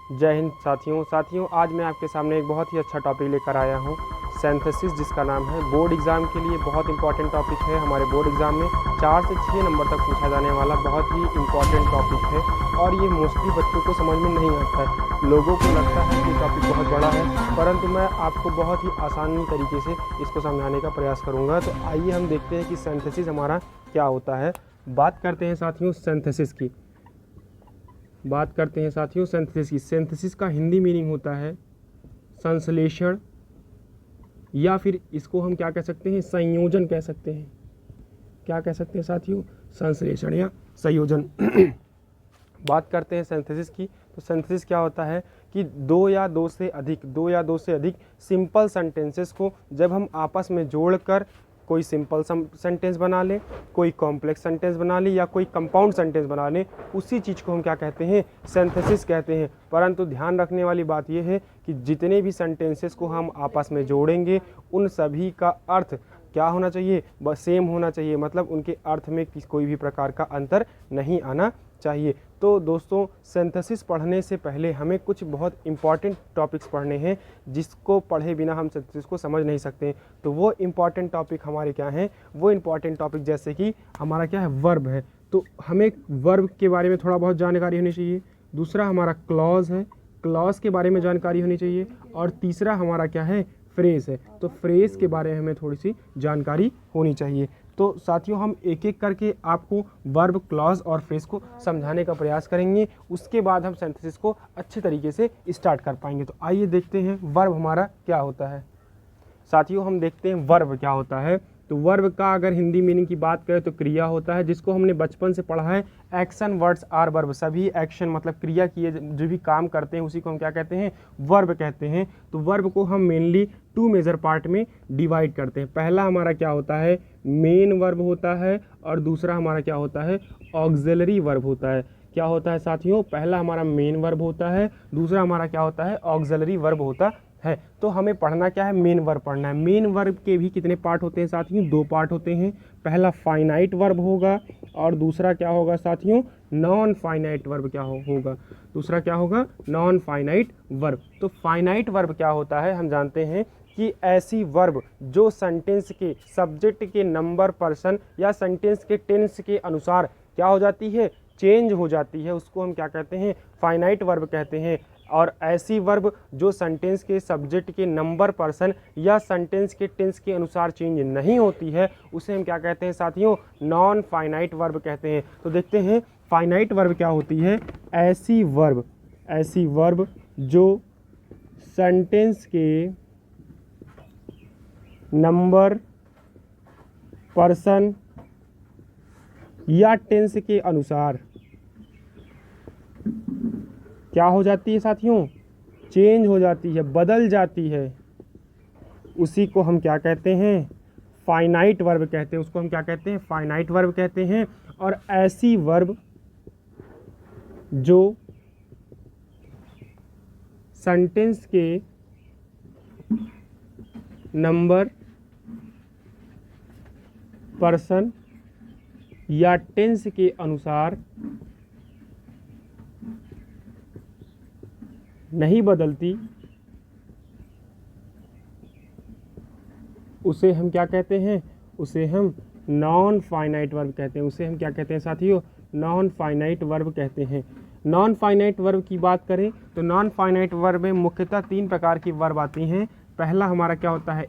जय हिंद साथियों, आज मैं आपके सामने एक बहुत ही अच्छा टॉपिक लेकर आया हूँ, सिंथेसिस, जिसका नाम है। बोर्ड एग्ज़ाम के लिए बहुत इंपॉर्टेंट टॉपिक है। हमारे बोर्ड एग्ज़ाम में 4 से 6 नंबर तक पूछा जाने वाला बहुत ही इंपॉर्टेंट टॉपिक है और ये मोस्टली बच्चों को समझ में नहीं आता है। लोगों को लगता है कि टॉपिक बहुत बड़ा है, परंतु मैं आपको बहुत ही आसानी तरीके से इसको समझाने का प्रयास करूँगा। तो आइए हम देखते हैं कि सिंथेसिस हमारा क्या होता है। बात करते हैं साथियों सिंथेसिस की। सिंथेसिस की। सिंथेसिस का हिंदी मीनिंग होता है संश्लेषण, या फिर इसको हम क्या कह सकते हैं, संयोजन कह सकते हैं। क्या कह सकते हैं साथियों, संश्लेषण या संयोजन। बात करते हैं सिंथेसिस की। तो सिंथेसिस क्या होता है कि दो या दो से अधिक सिंपल सेंटेंसेस को जब हम आपस में जोड़कर कोई सिंपल सेंटेंस बना लें, कोई कॉम्प्लेक्स सेंटेंस बना लें या कोई कंपाउंड सेंटेंस बना लें, उसी चीज़ को हम क्या कहते हैं, सिंथेसिस कहते हैं। परंतु ध्यान रखने वाली बात यह है कि जितने भी सेंटेंसेस को हम आपस में जोड़ेंगे उन सभी का अर्थ क्या होना चाहिए, बस सेम होना चाहिए। मतलब उनके अर्थ में कोई भी प्रकार का अंतर नहीं आना चाहिए। तो दोस्तों, सिंथेसिस पढ़ने से पहले हमें कुछ बहुत इंपॉर्टेंट टॉपिक्स पढ़ने हैं, जिसको पढ़े बिना हम सिंथेसिस को समझ नहीं सकते। तो वो इंपॉर्टेंट टॉपिक हमारे क्या हैं, वो इंपॉर्टेंट टॉपिक जैसे कि हमारा क्या है, वर्ब है। तो हमें वर्ब के बारे में थोड़ा बहुत जानकारी होनी चाहिए। दूसरा हमारा क्लॉज है, क्लॉज के बारे में जानकारी होनी चाहिए। और तीसरा हमारा क्या है, फ्रेज है। तो फ्रेज के बारे में हमें थोड़ी सी जानकारी होनी चाहिए। तो साथियों, हम एक एक करके आपको वर्ब, क्लॉज और फ्रेज को समझाने का प्रयास करेंगे। उसके बाद हम सिंथेसिस को अच्छे तरीके से स्टार्ट कर पाएंगे। तो आइए देखते हैं वर्ब हमारा क्या होता है। साथियों, हम देखते हैं वर्ब क्या होता है। तो वर्ब का अगर हिंदी मीनिंग की बात करें तो क्रिया होता है, जिसको हमने बचपन से पढ़ा है। Action words are verb. सभी एक्शन मतलब क्रिया किए जो भी काम करते हैं उसी को हम क्या कहते हैं, वर्ब कहते हैं। तो वर्ब को हम मेनली 2 मेजर पार्ट में डिवाइड करते हैं। पहला हमारा क्या होता है, मेन वर्ब होता है, और दूसरा हमारा क्या होता है, ऑक्सिलरी वर्ब होता है। क्या होता है साथियों, पहला हमारा मेन वर्ब होता है, दूसरा हमारा क्या होता है, ऑक्सिलरी वर्ब होता है। तो हमें पढ़ना क्या है, मेन वर्ब पढ़ना है। मेन वर्ब के भी कितने पार्ट होते हैं साथियों, 2 पार्ट होते हैं। पहला फाइनाइट वर्ब होगा और दूसरा क्या होगा साथियों, नॉन फाइनाइट वर्ब क्या होगा, दूसरा क्या होगा, नॉन फाइनाइट वर्ब। तो फाइनाइट वर्ब क्या होता है, हम जानते हैं कि ऐसी वर्ब जो सेंटेंस के सब्जेक्ट के नंबर, पर्सन या सेंटेंस के टेंस के अनुसार क्या हो जाती है, चेंज हो जाती है, उसको हम क्या कहते हैं, फाइनाइट वर्ब कहते हैं। और ऐसी वर्ब जो सेंटेंस के सब्जेक्ट के नंबर, पर्सन या सेंटेंस के टेंस के अनुसार चेंज नहीं होती है, उसे हम क्या कहते हैं साथियों, नॉन फाइनाइट वर्ब कहते हैं। तो देखते हैं फाइनाइट वर्ब क्या होती है। ऐसी वर्ब जो सेंटेंस के नंबर, पर्सन या टेंस के अनुसार क्या हो जाती है साथियों, चेंज हो जाती है, बदल जाती है, उसी को हम क्या कहते हैं, फाइनाइट वर्ब कहते हैं। उसको हम क्या कहते हैं, फाइनाइट वर्ब कहते हैं। और ऐसी वर्ब जो सेंटेंस के नंबर, पर्सन या टेंस के अनुसार नहीं बदलती, उसे हम क्या कहते हैं, उसे हम नॉन फाइनाइट वर्ब कहते हैं। उसे हम क्या कहते हैं साथियों, नॉन फाइनाइट वर्ब कहते हैं। नॉन फाइनाइट वर्ब की बात करें तो नॉन फाइनाइट वर्ब में मुख्यतः 3 प्रकार की वर्ब आती हैं। पहला हमारा क्या होता है,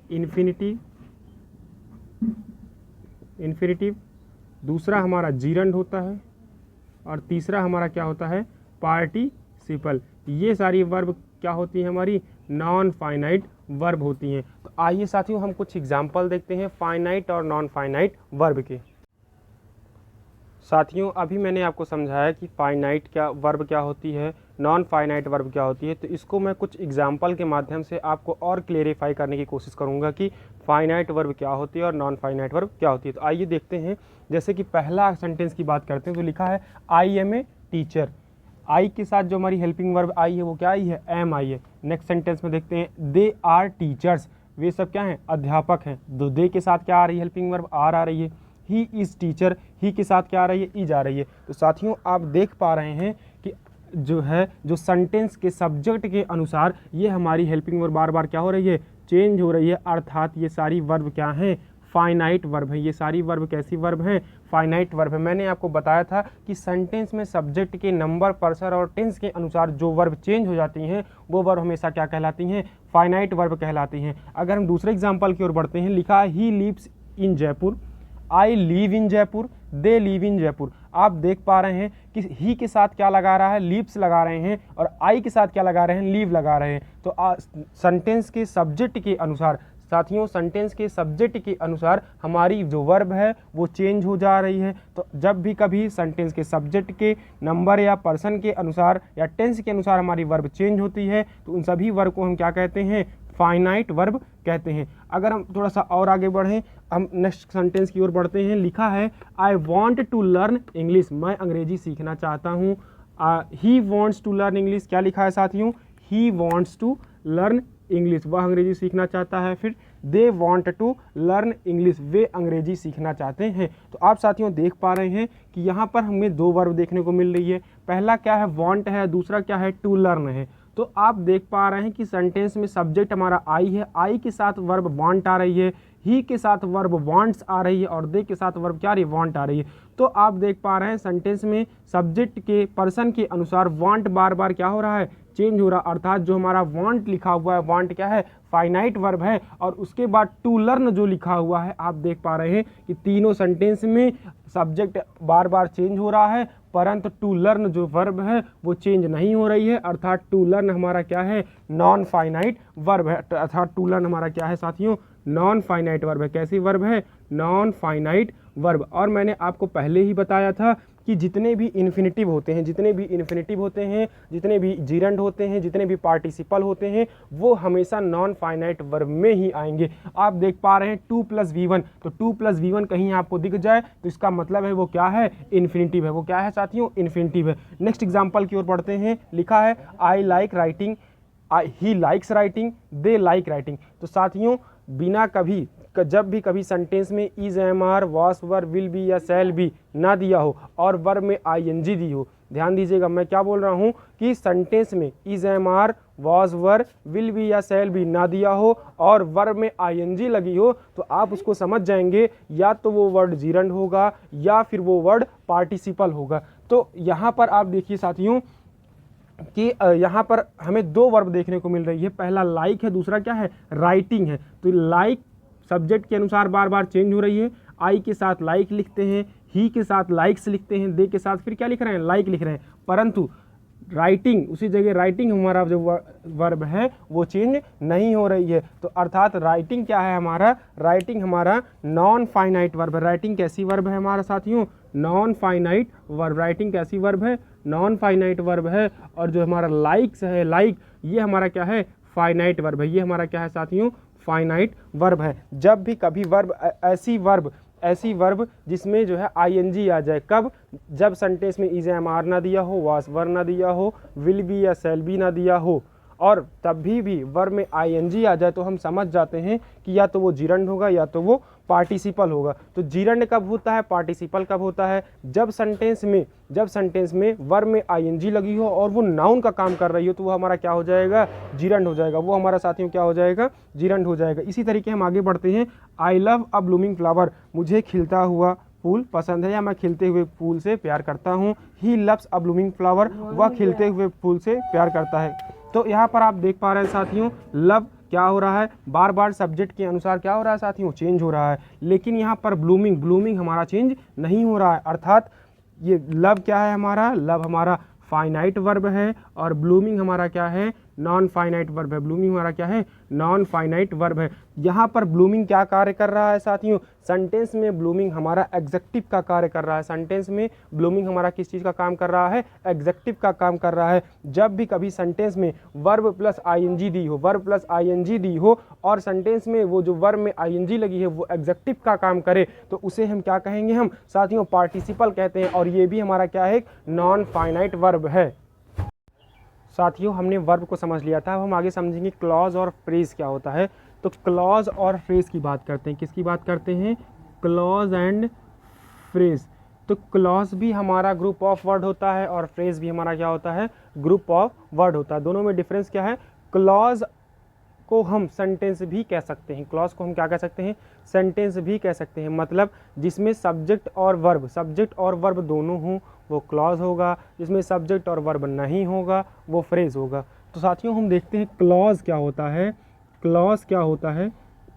इन्फिनिटिव, दूसरा हमारा जीरंड होता है, और तीसरा हमारा क्या होता है, पार्टिसिपल। ये सारी वर्ब क्या होती हैं, हमारी नॉन फाइनाइट वर्ब होती हैं। तो आइए साथियों, हम कुछ एग्जाम्पल देखते हैं फाइनाइट और नॉन फाइनाइट वर्ब के। साथियों, अभी मैंने आपको समझाया कि फाइनाइट क्या वर्ब क्या होती है, नॉन फाइनाइट वर्ब क्या होती है। तो इसको मैं कुछ एग्जाम्पल के माध्यम से आपको और क्लेरिफाई करने की कोशिश करूंगा कि फाइनाइट वर्ब क्या होती है और नॉन फाइनाइट वर्ब क्या होती है। तो आइए देखते हैं। जैसे कि पहला सेंटेंस की बात करते हैं तो लिखा है आई एम ए टीचर। आई के साथ जो हमारी हेल्पिंग वर्ब आई है वो क्या आई है, एम आई है। नेक्स्ट सेंटेंस में देखते हैं दे आर टीचर्स, वे सब क्या हैं, अध्यापक हैं। तो दे के साथ क्या आ रही है, हेल्पिंग वर्ब आर आ रही है। ही इज़ टीचर, ही के साथ क्या आ रही है, इज आ रही है। तो साथियों, आप देख पा रहे हैं कि जो है जो सेंटेंस के सब्जेक्ट के अनुसार ये हमारी हेल्पिंग वर्ब बार बार क्या हो रही है, चेंज हो रही है। अर्थात ये सारी वर्ब क्या हैं, फाइनाइट वर्ब है। ये सारी वर्ब कैसी वर्ब हैं, फाइनाइट वर्ब है। मैंने आपको बताया था कि सेंटेंस में सब्जेक्ट के नंबर, पर्सन और टेंस के अनुसार जो वर्ब चेंज हो जाती हैं वो वर्ब हमेशा क्या कहलाती हैं, फाइनाइट वर्ब कहलाती हैं। अगर हम दूसरे एग्जाम्पल की ओर बढ़ते हैं, लिखा है he lives in Jaipur, I live in Jaipur, they live in Jaipur. आप देख पा रहे हैं कि ही के साथ क्या लगा रहा है, लिव्स लगा रहे हैं, और आई के साथ क्या लगा रहे हैं, लीव लगा रहे हैं। तो सेंटेंस के सब्जेक्ट के अनुसार साथियों, सेंटेंस के सब्जेक्ट के अनुसार हमारी जो वर्ब है वो चेंज हो जा रही है। तो जब भी कभी सेंटेंस के सब्जेक्ट के नंबर या पर्सन के अनुसार या टेंस के अनुसार हमारी वर्ब चेंज होती है तो उन सभी वर्ब को हम क्या कहते हैं, फाइनाइट वर्ब कहते हैं। अगर हम थोड़ा सा और आगे बढ़ें, हम नेक्स्ट सेंटेंस की ओर बढ़ते हैं। लिखा है I want to learn English, मैं अंग्रेजी सीखना चाहता हूँ। He wants to learn English, क्या लिखा है साथियों, he wants to learn English, वह अंग्रेजी सीखना चाहता है। फिर they want to learn English, वे अंग्रेजी सीखना चाहते हैं। तो आप साथियों देख पा रहे हैं कि यहाँ पर हमें दो वर्ब देखने को मिल रही है। पहला क्या है, वॉन्ट है, दूसरा क्या है, टू लर्न है। तो आप देख पा रहे हैं कि सेंटेंस में सब्जेक्ट हमारा आई है, आई के साथ वर्ब वांट आ रही है, ही के साथ वर्ब वांट्स आ रही है, और दे के साथ वर्ब क्या आ रही है, वांट आ रही है। तो आप देख पा रहे हैं सेंटेंस में सब्जेक्ट के पर्सन के अनुसार वांट बार बार क्या हो रहा है, चेंज हो रहा है। अर्थात जो हमारा वांट लिखा हुआ है, वांट क्या है, फाइनाइट वर्ब है, और उसके बाद टू लर्न जो लिखा हुआ है, आप देख पा रहे हैं कि तीनों सेंटेंस में सब्जेक्ट बार बार चेंज हो रहा है, परंतु टू लर्न जो वर्ब है वो चेंज नहीं हो रही है। अर्थात टू लर्न हमारा क्या है, नॉन फाइनाइट वर्ब है। अर्थात टू लर्न हमारा क्या है साथियों, नॉन फाइनाइट वर्ब है। कैसी वर्ब है, नॉन फाइनाइट वर्ब। और मैंने आपको पहले ही बताया था कि जितने भी इन्फिनिटिव होते हैं, जितने भी इन्फिनिटिव होते हैं, जितने भी जीरंड होते हैं, जितने भी पार्टिसिपल होते हैं, वो हमेशा नॉन फाइनाइट वर्ब में ही आएंगे। आप देख पा रहे हैं 2 + V1, तो 2 + V1 कहीं आपको दिख जाए तो इसका मतलब है वो क्या है, इन्फिनिटिव है। वो क्या है साथियों, इन्फिनिटिव है। नेक्स्ट एग्जाम्पल की ओर बढ़ते हैं। लिखा है I like writing, he likes writing, they like writing. तो साथियों बिना कभी जब भी कभी सेंटेंस में इज, एम, आर, वास, वर, विल बी या शैल बी ना दिया हो और वर्ब में आईएनजी दी हो, ध्यान दीजिएगा मैं क्या बोल रहा हूँ कि सेंटेंस में इज, एम, आर, वास, वर, विल बी या शैल बी ना दिया हो और वर्ब में आईएनजी लगी हो, तो आप उसको समझ जाएंगे या तो वो वर्ड जीरंड होगा या फिर वो वर्ड पार्टिसिपल होगा। तो यहाँ पर आप देखिए साथियों कि यहाँ पर हमें दो वर्ब देखने को मिल रही है। पहला लाइक है, दूसरा क्या है, राइटिंग है। तो लाइक सब्जेक्ट के अनुसार बार बार चेंज हो रही है। आई के साथ लाइक लिखते हैं, ही के साथ लाइक्स लिखते हैं, दे के साथ फिर क्या लिख रहे हैं, लाइक लिख रहे हैं। परंतु राइटिंग, उसी जगह राइटिंग हमारा जो वर्ब है वो चेंज नहीं हो रही है। तो अर्थात राइटिंग क्या है हमारा, राइटिंग हमारा नॉन फाइनाइट वर्ब है। राइटिंग कैसी वर्ब है हमारा साथियों, नॉन फाइनाइट वर्ब। राइटिंग कैसी वर्ब है, नॉन फाइनाइट वर्ब है। और जो हमारा लाइक्स है, लाइक, ये हमारा क्या है, फाइनाइट वर्ब है। ये हमारा क्या है साथियों, फाइनाइट वर्ब है। जब भी कभी वर्ब ऐसी वर्ब जिसमें जो है आईएनजी आ जाए, कब, जब सेंटेंस में इज, एम, आर ना दिया हो, वास, वर ना दिया हो, विल बी या शैल बी ना दिया हो, और तब भी वर्ब में आईएनजी आ जाए तो हम समझ जाते हैं कि या तो वो जीरंड होगा या तो वो पार्टिसिपल होगा। तो जीरंड कब होता है, पार्टिसिपल कब होता है, जब सेंटेंस में वर्ब में आईएनजी लगी हो और वो नाउन का काम कर रही हो, तो वो हमारा क्या हो जाएगा, जीरंड हो जाएगा। वो हमारा साथियों क्या हो जाएगा, जीरंड हो जाएगा। इसी तरीके हम आगे बढ़ते हैं। I love a blooming flower, मुझे खिलता हुआ फूल पसंद है या मैं खिलते हुए फूल से प्यार करता हूँ। He loves a blooming flower, वह खिलते हुए फूल से प्यार करता है। तो यहाँ पर आप देख पा रहे हैं साथियों, लव क्या हो रहा है, बार बार सब्जेक्ट के अनुसार क्या हो रहा है साथियों, चेंज हो रहा है। लेकिन यहाँ पर ब्लूमिंग हमारा चेंज नहीं हो रहा है। अर्थात ये लव क्या है हमारा, लव हमारा फाइनाइट वर्ब है और ब्लूमिंग हमारा क्या है, नॉन फाइनाइट वर्ब है। ब्लूमिंग हमारा क्या है, नॉन फाइनाइट वर्ब है। यहाँ पर ब्लूमिंग क्या कार्य कर रहा है साथियों, सेंटेंस में ब्लूमिंग हमारा एग्जेक्टिव का कार्य कर रहा है। सेंटेंस में ब्लूमिंग हमारा किस चीज़ का काम कर रहा है, एग्जेक्टिव का काम कर रहा है। जब भी कभी सेंटेंस में वर्ब प्लस आईएनजी दी हो, वर्ब प्लस आईएनजी दी हो और सेंटेंस में वो जो वर्ब में आईएनजी लगी है वो एग्जेक्टिव का काम करे, तो उसे हम क्या कहेंगे, हम साथियों पार्टिसिपल कहते हैं। और ये भी हमारा क्या है, नॉन फाइनाइट वर्ब है। साथियों हमने वर्ब को समझ लिया था, अब हम आगे समझेंगे क्लॉज और फ्रेज क्या होता है। तो क्लॉज और फ्रेज की बात करते हैं। किसकी बात करते हैं, क्लॉज एंड फ्रेज। तो क्लॉज भी हमारा ग्रुप ऑफ वर्ड होता है और फ्रेज भी हमारा क्या होता है, ग्रुप ऑफ वर्ड होता है। दोनों में डिफरेंस क्या है, क्लॉज को हम सेंटेंस भी कह सकते हैं, क्लॉज को हम क्या कह सकते हैं, सेंटेंस भी कह सकते हैं। मतलब जिसमें सब्जेक्ट और वर्ब दोनों हों वो क्लॉज होगा, जिसमें सब्जेक्ट और वर्ब नहीं होगा वो फ्रेज होगा। तो साथियों हम देखते हैं क्लॉज क्या होता है, क्लॉज क्या होता है,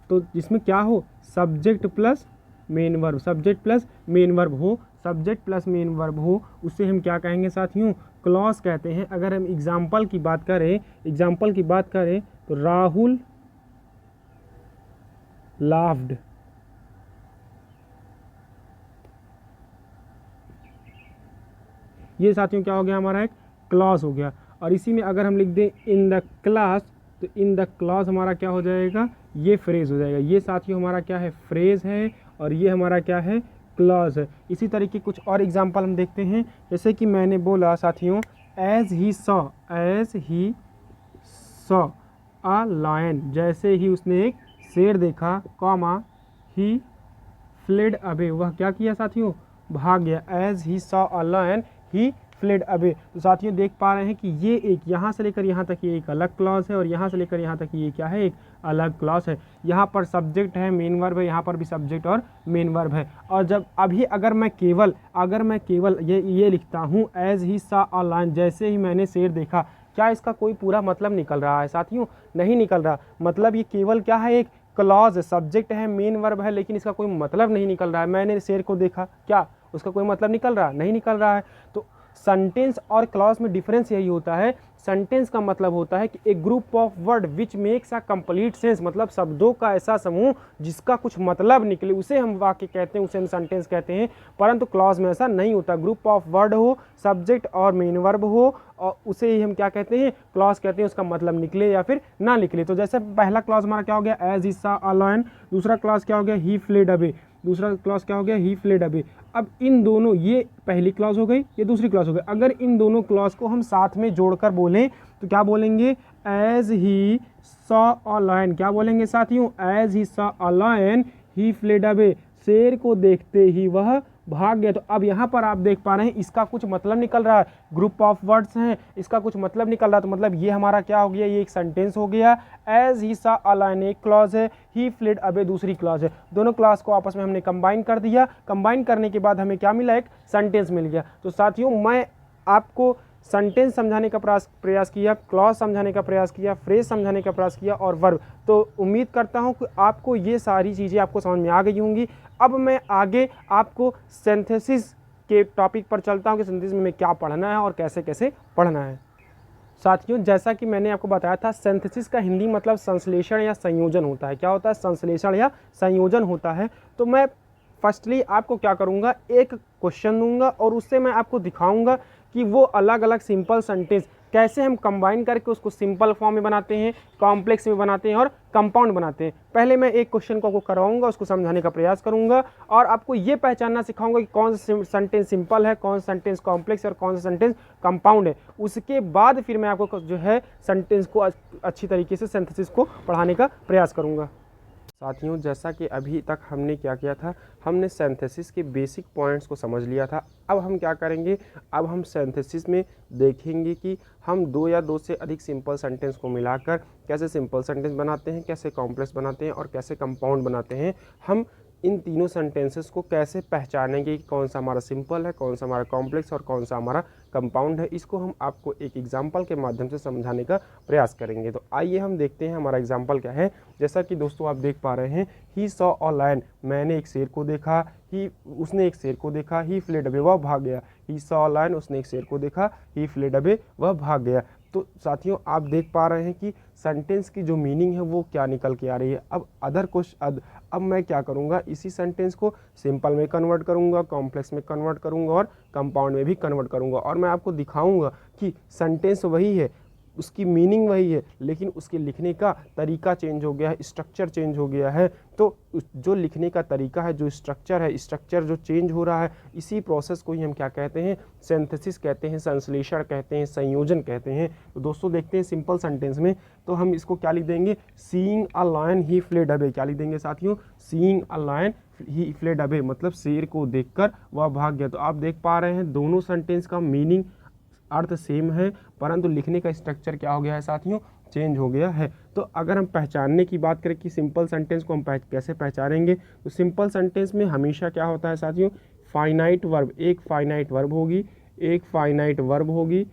तो जिसमें क्या हो, subject plus main verb, subject plus main verb हो, सब्जेक्ट प्लस मेन वर्ब हो, उसे हम क्या कहेंगे साथियों, क्लॉज कहते हैं। अगर हम एग्जाम्पल की बात करें तो राहुल लाफ्ड, ये साथियों क्या हो गया, हमारा एक क्लॉज हो गया। और इसी में अगर हम लिख दें इन द क्लास, तो इन द क्लास हमारा क्या हो जाएगा, ये फ्रेज हो जाएगा। ये साथियों हमारा क्या है, फ्रेज है, और ये हमारा क्या है, क्लॉज है। इसी तरीके कुछ और एग्जाम्पल हम देखते हैं। जैसे कि मैंने बोला साथियों, as he saw a lion, जैसे ही उसने एक शेर देखा, कॉमा ही फ्लेड अवे, वह क्या किया साथियों, भाग गया। As he saw a lion he fled away. तो साथियों देख पा रहे हैं कि ये एक यहाँ से लेकर यहाँ तक ये एक अलग क्लॉज है, और यहाँ से लेकर यहाँ तक ये क्या है, एक अलग क्लॉज है। यहाँ पर सब्जेक्ट है, मेन वर्ब है, यहाँ पर भी सब्जेक्ट और मेन वर्ब है। और जब अभी अगर मैं केवल ये लिखता हूँ, as he saw a lion, जैसे ही मैंने शेर देखा, क्या इसका कोई पूरा मतलब निकल रहा है साथियों, नहीं निकल रहा। मतलब ये केवल क्या है, एक क्लॉज है, सब्जेक्ट है, मेन वर्ब है, लेकिन इसका कोई मतलब नहीं निकल रहा है। मैंने शेर को देखा, क्या उसका कोई मतलब निकल रहा, नहीं निकल रहा है। तो सेंटेंस और क्लॉज में डिफरेंस यही होता है। सेंटेंस का मतलब होता है कि एक group of word which makes a complete sense, मतलब शब्दों का ऐसा समूह जिसका कुछ मतलब निकले, उसे हम वाक्य कहते हैं, उसे हम सेंटेंस कहते हैं। परंतु क्लॉज में ऐसा नहीं होता। ग्रुप ऑफ वर्ड हो, सब्जेक्ट और मेन वर्ब हो, और उसे ही हम क्या कहते हैं, क्लॉज कहते हैं, उसका मतलब निकले या फिर ना निकले। तो जैसे पहला क्लॉज हमारा क्या हो गया, as he saw a lion, दूसरा क्लॉज क्या हो गया, ही फ्लेड अवे, दूसरा क्लॉज क्या हो गया, ही फ्लेड अवे। अब इन दोनों, ये पहली क्लॉज हो गई, ये दूसरी क्लॉज हो गई। अगर इन दोनों क्लॉज को हम साथ में जोड़कर बोलें तो क्या बोलेंगे, as he saw a lion, क्या बोलेंगे साथियों, as he saw a lion he fled away, शेर को देखते ही वह भाग गया। तो अब यहाँ पर आप देख पा रहे हैं इसका कुछ मतलब निकल रहा है, ग्रुप ऑफ वर्ड्स हैं, इसका कुछ मतलब निकल रहा है। तो मतलब ये हमारा क्या हो गया, ये एक सेंटेंस हो गया। As he saw a lion एक क्लॉज है, ही फ्लेड अवे दूसरी क्लॉज है। दोनों क्लॉज को आपस में हमने कंबाइन कर दिया, कंबाइन करने के बाद हमें क्या मिला, एक सेंटेंस मिल गया। तो साथियों मैं आपको सेंटेंस समझाने का प्रयास किया, क्लॉज समझाने का प्रयास किया, फ्रेज समझाने का प्रयास किया, और वर्ब। तो उम्मीद करता हूं कि आपको ये सारी चीज़ें आपको समझ में आ गई होंगी। अब मैं आगे आपको सिंथेसिस के टॉपिक पर चलता हूं कि सिंथेसिस में क्या पढ़ना है और कैसे कैसे पढ़ना है। साथियों जैसा कि मैंने आपको बताया था, सिंथेसिस का हिंदी मतलब संश्लेषण या संयोजन होता है। क्या होता है, संश्लेषण या संयोजन होता है। तो मैं फर्स्टली आपको क्या करूंगा, एक क्वेश्चन दूंगा और उससे मैं आपको दिखाऊंगा कि वो अलग अलग सिंपल सेंटेंस कैसे हम कंबाइन करके उसको सिंपल फॉर्म में बनाते हैं, कॉम्प्लेक्स में बनाते हैं और कंपाउंड बनाते हैं। पहले मैं एक क्वेश्चन को आपको करवाऊंगा, उसको समझाने का प्रयास करूंगा और आपको ये पहचानना सिखाऊंगा कि कौन सा सेंटेंस सिंपल है, कौन सा सेंटेंस कॉम्प्लेक्स है और कौन सा सेंटेंस कंपाउंड है। उसके बाद फिर मैं आपको जो है सेंटेंस को अच्छी तरीके से सिंथेसिस को पढ़ाने का प्रयास करूंगा। साथियों जैसा कि अभी तक हमने क्या किया था, हमने सिंथेसिस के बेसिक पॉइंट्स को समझ लिया था। अब हम क्या करेंगे, अब हम सिंथेसिस में देखेंगे कि हम दो या दो से अधिक सिंपल सेंटेंस को मिलाकर कैसे सिंपल सेंटेंस बनाते हैं, कैसे कॉम्प्लेक्स बनाते हैं और कैसे कंपाउंड बनाते हैं। हम इन तीनों सेंटेंसेस को कैसे पहचानेंगे कि कौन सा हमारा सिंपल है, कौन सा हमारा कॉम्प्लेक्स और कौन सा हमारा कंपाउंड है, इसको हम आपको एक एग्जाम्पल के माध्यम से समझाने का प्रयास करेंगे। तो आइए हम देखते हैं हमारा एग्जाम्पल क्या है। जैसा कि दोस्तों आप देख पा रहे हैं, ही सॉ अ लायन, मैंने एक शेर को देखा, उसने एक शेर को देखा, ही फ्लेड अवे, वह भाग गया। ही सॉ अ लायन, उसने एक शेर को देखा, ही फ्लेड अवे, वह भाग गया। तो साथियों आप देख पा रहे हैं कि सेंटेंस की जो मीनिंग है वो क्या निकल के आ रही है। अब मैं क्या करूंगा, इसी सेंटेंस को सिंपल में कन्वर्ट करूंगा, कॉम्प्लेक्स में कन्वर्ट करूंगा और कंपाउंड में भी कन्वर्ट करूंगा। और मैं आपको दिखाऊंगा कि सेंटेंस वही है, उसकी मीनिंग वही है, लेकिन उसके लिखने का तरीका चेंज हो गया है, स्ट्रक्चर चेंज हो गया है। तो जो लिखने का तरीका है, जो स्ट्रक्चर है, स्ट्रक्चर जो चेंज हो रहा है, इसी प्रोसेस को ही हम क्या कहते हैं, सिंथेसिस कहते हैं, संश्लेषण कहते हैं, संयोजन कहते हैं। तो दोस्तों देखते हैं सिंपल सेंटेंस में, तो हम इसको क्या लिख देंगे, seeing a lion he fled away. क्या लिख देंगे साथियों, seeing a lion he fled away मतलब शेर को देखकर वह भाग गया। तो आप देख पा रहे हैं दोनों सेंटेंस का मीनिंग अर्थ सेम है, परंतु लिखने का स्ट्रक्चर क्या हो गया है साथियों, चेंज हो गया है। तो अगर हम पहचानने की बात करें कि सिंपल सेंटेंस को हम कैसे पहचानेंगे, तो सिंपल सेंटेंस में हमेशा क्या होता है साथियों, फाइनाइट वर्ब, एक फाइनाइट वर्ब होगी, एक फाइनाइट वर्ब होगी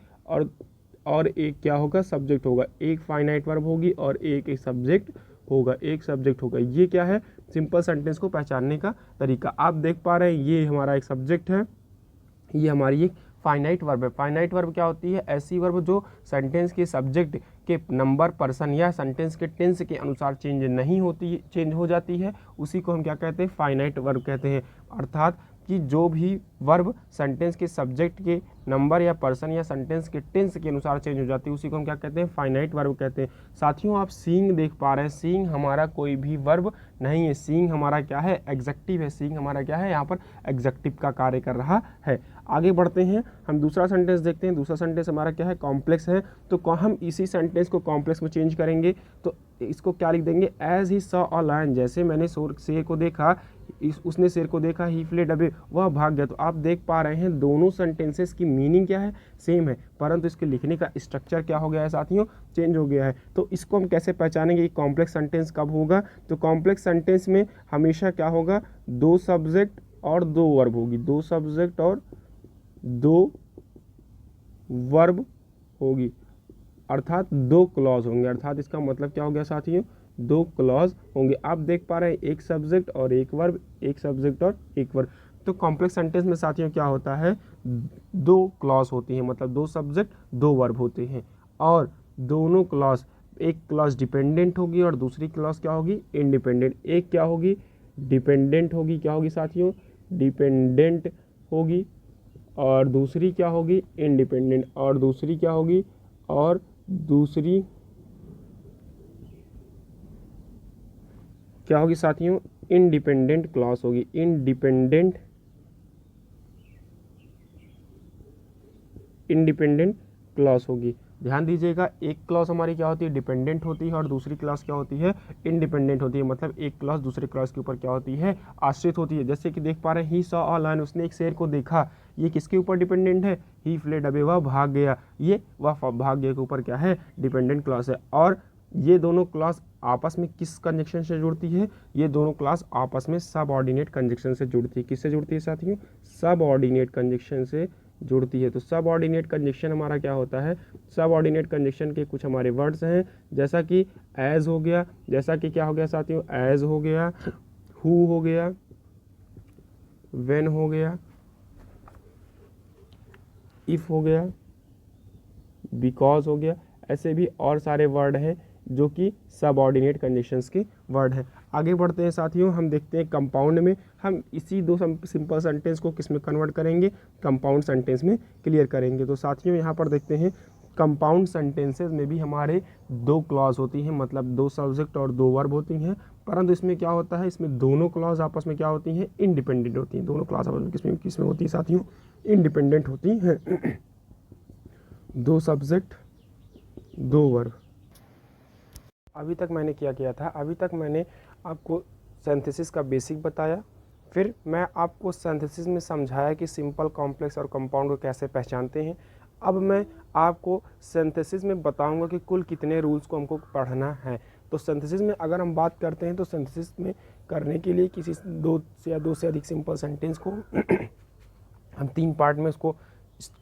और एक क्या होगा, सब्जेक्ट होगा। एक फाइनाइट वर्ब होगी और एक सब्जेक्ट होगा, एक सब्जेक्ट होगा। ये क्या है सिंपल सेंटेंस को पहचानने का तरीका। आप देख पा रहे हैं ये हमारा एक सब्जेक्ट है, ये हमारी एक फाइनाइट वर्ब है। फाइनाइट वर्ब क्या होती है, ऐसी वर्ब जो सेंटेंस के सब्जेक्ट के नंबर, पर्सन या सेंटेंस के टेंस के अनुसार चेंज हो जाती है, उसी को हम क्या कहते हैं, फाइनाइट वर्ब कहते हैं। अर्थात कि जो भी वर्ब सेंटेंस के सब्जेक्ट के नंबर या पर्सन या सेंटेंस के टेंस के अनुसार चेंज हो जाती है, उसी को हम क्या कहते हैं, फाइनाइट वर्ब कहते हैं। साथियों आप सीइंग देख पा रहे हैं, सीइंग हमारा कोई भी वर्ब नहीं है, सीइंग हमारा क्या है, एग्जेक्टिव है। सीइंग हमारा क्या है, यहाँ पर एग्जेक्टिव का कार्य कर रहा है। आगे बढ़ते हैं, हम दूसरा सेंटेंस देखते हैं। दूसरा सेंटेंस हमारा क्या है, कॉम्प्लेक्स है। तो हम इसी सेंटेंस को कॉम्प्लेक्स में चेंज करेंगे, तो इसको क्या लिख देंगे, as he saw a lion, जैसे मैंने शेर को देखा, उसने शेर को देखा, ही फ्लेड अवे, वह भाग गया। तो आप देख पा रहे हैं दोनों सेंटेंसेस की मीनिंग क्या है, सेम है, परंतु इसके लिखने का स्ट्रक्चर क्या हो गया है साथियों, चेंज हो गया है। तो इसको हम कैसे पहचानेंगे कि कॉम्प्लेक्स सेंटेंस कब होगा, तो कॉम्प्लेक्स सेंटेंस में हमेशा क्या होगा, दो सब्जेक्ट और दो वर्ब होगी, दो सब्जेक्ट और दो वर्ब होगी, अर्थात दो क्लॉज होंगे। अर्थात इसका मतलब क्या हो गया साथियों, दो क्लॉज होंगे। आप देख पा रहे हैं एक सब्जेक्ट और एक वर्ब, एक सब्जेक्ट और एक वर्ब। तो कॉम्प्लेक्स सेंटेंस में साथियों क्या होता है, दो क्लॉज होती हैं, मतलब दो सब्जेक्ट दो वर्ब होते हैं, और दोनों क्लॉज, एक क्लॉज डिपेंडेंट होगी और दूसरी क्लॉज क्या होगी, इंडिपेंडेंट। एक क्या होगी, डिपेंडेंट होगी, क्या होगी साथियों, डिपेंडेंट होगी, और दूसरी क्या होगी, इंडिपेंडेंट, और दूसरी क्या होगी, और दूसरी क्या होगी साथियों, इंडिपेंडेंट क्लॉज होगी, इंडिपेंडेंट क्लॉज होगी। ध्यान दीजिएगा, एक क्लॉज हमारी क्या होती है, डिपेंडेंट होती है, और दूसरी क्लॉज क्या होती है, इंडिपेंडेंट होती है। मतलब एक क्लॉज दूसरे क्लॉज के ऊपर क्या होती है, आश्रित होती है। जैसे कि देख पा रहे हैं, ही सॉ अ लायन, उसने एक शेर को देखा, ये किसके ऊपर डिपेंडेंट है, ही फ्लेड अवे, वह भाग गया, ये वह भाग गया के ऊपर क्या है, डिपेंडेंट क्लॉज है। और ये दोनों क्लॉज आपस में किस कंजक्शन से जुड़ती है, ये दोनों क्लॉज आपस में सबऑर्डिनेट कंजक्शन से जुड़ती है। किससे जुड़ती है साथियों, सबऑर्डिनेट कंजक्शन से जुड़ती है। तो सबऑर्डिनेट कंजक्शन हमारा क्या होता है, सबऑर्डिनेट कंजक्शन के कुछ हमारे वर्ड्स हैं, जैसा कि एज हो गया, जैसा कि क्या हो गया साथियों, एज हो गया, हु हो गया, व्हेन हो गया, इफ हो गया, बिकॉज हो गया। ऐसे भी और सारे वर्ड हैं जो कि सबऑर्डिनेट कंजक्शंस के वर्ड हैं। आगे बढ़ते हैं साथियों, हम देखते हैं कंपाउंड में, हम इसी दो सिंपल सेंटेंस को किस में कन्वर्ट करेंगे, कंपाउंड सेंटेंस में क्लियर करेंगे। तो साथियों यहाँ पर देखते हैं, कंपाउंड सेंटेंसेस में भी हमारे दो क्लॉज होती हैं, मतलब दो सब्जेक्ट और दो वर्ब होती हैं, परंतु इसमें क्या होता है, इसमें दोनों क्लॉज आपस में क्या होती हैं, इंडिपेंडेंट होती हैं। दोनों क्लॉज आपस में किसमें होती है साथियों, इंडिपेंडेंट होती हैं। दो सब्जेक्ट दो वर्ब। अभी तक मैंने क्या किया था, अभी तक मैंने आपको सिंथेसिस का बेसिक बताया, फिर मैं आपको सिंथेसिस में समझाया कि सिंपल, कॉम्प्लेक्स और कंपाउंड को कैसे पहचानते हैं। अब मैं आपको सिंथेसिस में बताऊंगा कि कुल कितने रूल्स को हमको पढ़ना है। तो सिंथेसिस में अगर हम बात करते हैं, तो सिंथेसिस में करने के लिए किसी दो से अधिक सिंपल सेंटेंस को हम तीन पार्ट में उसको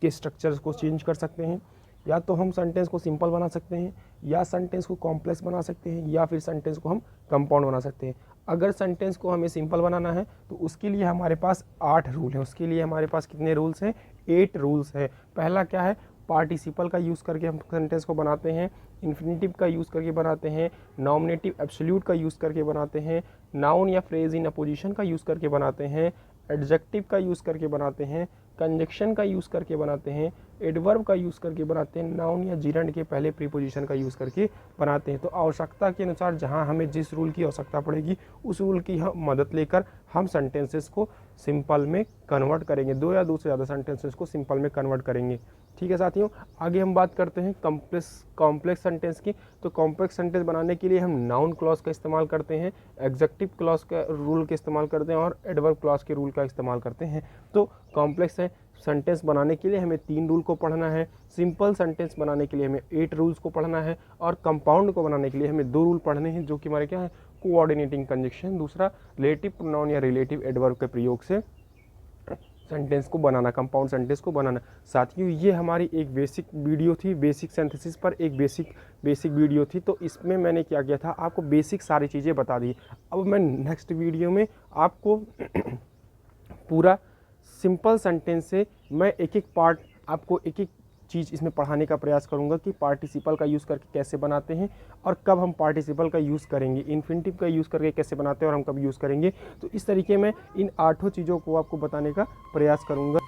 के स्ट्रक्चर्स को चेंज कर सकते हैं। या तो हम सेंटेंस को सिंपल बना सकते हैं, या सेंटेंस को कॉम्प्लेक्स बना सकते हैं, या फिर सेंटेंस को हम कंपाउंड बना सकते हैं। अगर सेंटेंस को हमें सिंपल बनाना है तो उसके लिए हमारे पास 8 रूल हैं। उसके लिए हमारे पास कितने रूल्स हैं, 8 रूल्स हैं। पहला क्या है, पार्टिसिपल का यूज़ करके हम सेंटेंस को बनाते हैं, इन्फिनिटिव का यूज़ करके बनाते हैं, नॉमिनेटिव एब्सोल्यूट का यूज़ करके बनाते हैं, नाउन या फ्रेज इन अपोजिशन का यूज़ करके बनाते हैं, एडजेक्टिव का यूज़ करके बनाते हैं, कंजक्शन का यूज़ करके बनाते हैं, एडवर्ब का यूज़ करके बनाते हैं, नाउन या जिरंड के पहले प्रीपोजिशन का यूज़ करके बनाते हैं। तो आवश्यकता के अनुसार जहां हमें जिस रूल की आवश्यकता पड़ेगी, उस रूल की हम मदद लेकर हम सेंटेंसेस को सिंपल में कन्वर्ट करेंगे, 2 या 2 से ज़्यादा सेंटेंसेस को सिंपल में कन्वर्ट करेंगे। ठीक है साथियों, आगे हम बात करते हैं कॉम्प्लेक्स सेंटेंस की। तो कॉम्प्लेक्स सेंटेंस बनाने के लिए हम नाउन क्लॉज का इस्तेमाल करते हैं, एग्जेक्टिव क्लॉज का रूल का इस्तेमाल करते हैं और एडवर्ब क्लॉज के रूल का इस्तेमाल करते हैं। तो कॉम्प्लेक्स सेंटेंस बनाने के लिए हमें 3 रूल को पढ़ना है, सिंपल सेंटेंस बनाने के लिए हमें 8 रूल्स को पढ़ना है और कंपाउंड को बनाने के लिए हमें 2 रूल पढ़ने हैं, जो कि हमारे क्या है, कोऑर्डिनेटिंग कंजक्शन, दूसरा रिलेटिव प्रोनाउन या रिलेटिव एडवर्ब के प्रयोग से सेंटेंस को बनाना, कंपाउंड सेंटेंस को बनाना। साथियों ये हमारी एक बेसिक वीडियो थी, बेसिक सिंथेसिस पर एक बेसिक वीडियो थी। तो इसमें मैंने क्या किया था, आपको बेसिक सारी चीज़ें बता दी। अब मैं नेक्स्ट वीडियो में आपको पूरा सिंपल सेंटेंस से मैं एक पार्ट, आपको एक चीज़ इसमें पढ़ाने का प्रयास करूंगा कि पार्टिसिपल का यूज़ करके कैसे बनाते हैं और कब हम पार्टिसिपल का यूज़ करेंगे, इन्फिनिटिव का यूज़ करके कैसे बनाते हैं और हम कब यूज़ करेंगे। तो इस तरीके में इन 8 चीज़ों को आपको बताने का प्रयास करूंगा।